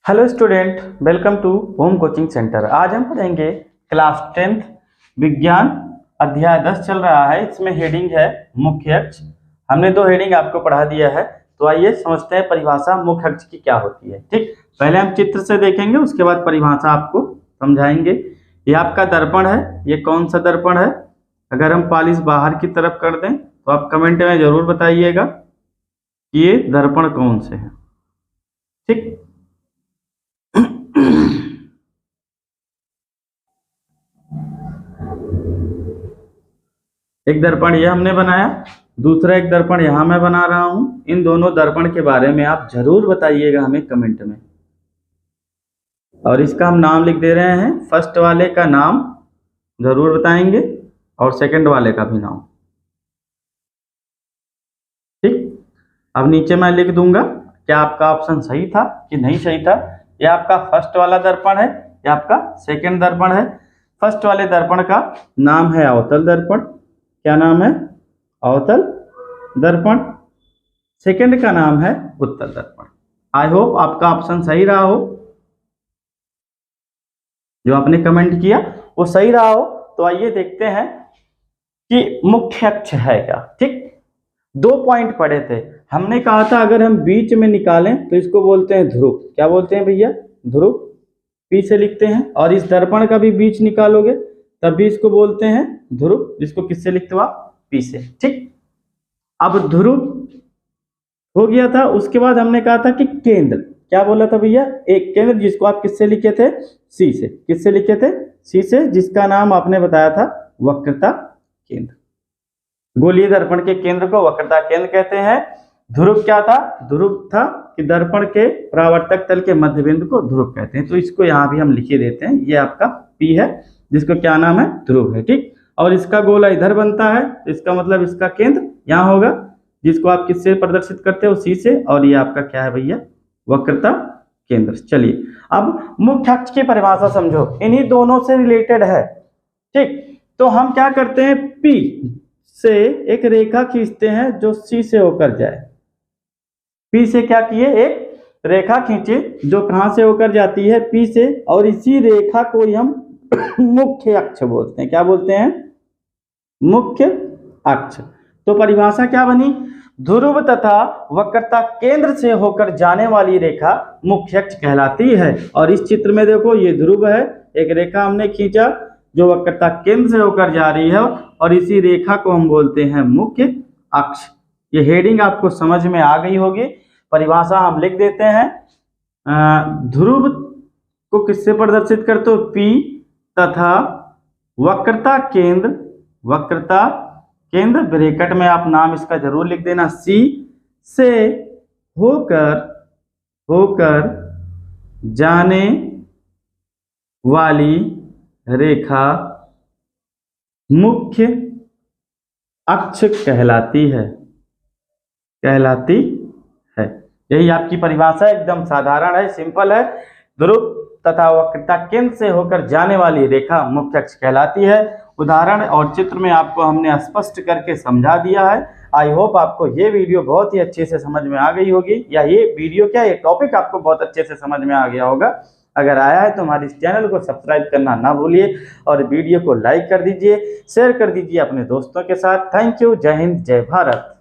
Hello student, welcome to home coaching centre. आज हम पढ़ेंगे क्लास 10th विज्ञान अध्याय 10 चल रहा है। इसमें हेडिंग है मुख्य अक्ष। हमने दो हेडिंग आपको पढ़ा दिया है, तो आइए समझते हैं परिभाषा मुख्य अक्ष की क्या होती है। ठीक, पहले हम चित्र से देखेंगे, उसके बाद परिभाषा आपको समझाएंगे। ये आपका दर्पण है। ये कौन सा दर्पण है? अगर हम पॉलिश बाहर की तरफ कर दें तो आप कमेंट में जरूर बताइएगा कि ये दर्पण कौन से है। ठीक, एक दर्पण ये हमने बनाया, दूसरा एक दर्पण यहां मैं बना रहा हूं। इन दोनों दर्पण के बारे में आप जरूर बताइएगा हमें कमेंट में। और इसका हम नाम लिख दे रहे हैं। फर्स्ट वाले का नाम जरूर बताएंगे और सेकंड वाले का भी नाम। ठीक, अब नीचे मैं लिख दूंगा क्या आपका ऑप्शन सही था कि नहीं सही था। यह आपका फर्स्ट वाला दर्पण है, यह आपका सेकंड दर्पण है। फर्स्ट वाले दर्पण का नाम है अवतल दर्पण। क्या नाम है? अवतल दर्पण। सेकंड का नाम है उत्तल दर्पण। आई होप आपका ऑप्शन सही रहा हो, जो आपने कमेंट किया वो सही रहा हो। तो आइए देखते हैं कि मुख्य अक्ष है क्या। ठीक, दो पॉइंट पढ़े थे। हमने कहा था अगर हम बीच में निकालें तो इसको बोलते हैं ध्रुव। क्या बोलते हैं भैया? ध्रुव। पी से लिखते हैं। और इस दर्पण का भी बीच निकालोगे तब भी इसको बोलते हैं ध्रुव, जिसको किससे लिखते हो आप? पी से। ठीक, अब ध्रुव हो गया था। उसके बाद हमने कहा था कि केंद्र। क्या बोला था भैया? एक केंद्र, जिसको आप किससे लिखे थे? सी से। किससे लिखे थे? सी से, जिसका नाम आपने बताया था वक्रता केंद्र। गोलीय दर्पण के केंद्र को वक्रता केंद्र कहते हैं। ध्रुव क्या था? ध्रुव था कि दर्पण के परावर्तक तल के मध्य बिंदु को ध्रुव कहते हैं। तो इसको यहाँ भी हम लिखे देते हैं। ये आपका पी है, जिसको क्या नाम है? ध्रुव है। ठीक, और इसका गोला इधर बनता है, इसका मतलब इसका केंद्र यहाँ होगा, जिसको आप किससे प्रदर्शित करते हो? सी से। और ये आपका क्या है भैया? वक्रता केंद्र। चलिए अब मुख्य अक्ष की परिभाषा समझो, इन्हीं दोनों से रिलेटेड है। ठीक, तो हम क्या करते हैं? पी से एक रेखा खींचते हैं जो सी से होकर जाए। पी से क्या किए? एक रेखा खींचे जो कहां से होकर जाती है? पी से। और इसी रेखा को हम मुख्य अक्ष बोलते हैं। क्या बोलते हैं? मुख्य अक्ष। तो परिभाषा क्या बनी? ध्रुव तथा वक्रता केंद्र से होकर जाने वाली रेखा मुख्य अक्ष कहलाती है। और इस चित्र में देखो, ये ध्रुव है, एक रेखा हमने खींचा जो वक्रता केंद्र से होकर जा रही है, और इसी रेखा को हम बोलते हैं मुख्य अक्ष। ये हेडिंग आपको समझ में आ गई होगी। परिभाषा हम लिख देते हैं। ध्रुव को किससे प्रदर्शित करते हो? पी तथा वक्रता केंद्र ब्रैकेट में आप नाम इसका जरूर लिख देना, सी से होकर जाने वाली रेखा मुख्य अक्ष कहलाती है। यही आपकी परिभाषा एकदम साधारण है, सिंपल है। ध्रुव तथा वक्रता केंद्र से होकर जाने वाली रेखा मुख्य अक्ष कहलाती है। उदाहरण और चित्र में आपको हमने स्पष्ट करके समझा दिया है। आई होप आपको ये वीडियो बहुत ही अच्छे से समझ में आ गई होगी, या ये वीडियो क्या, ये टॉपिक आपको बहुत अच्छे से समझ में आ गया होगा। अगर आया है तो हमारे इस चैनल को सब्सक्राइब करना ना भूलिए, और वीडियो को लाइक कर दीजिए, शेयर कर दीजिए अपने दोस्तों के साथ। Thank you. जय हिंद, जय भारत।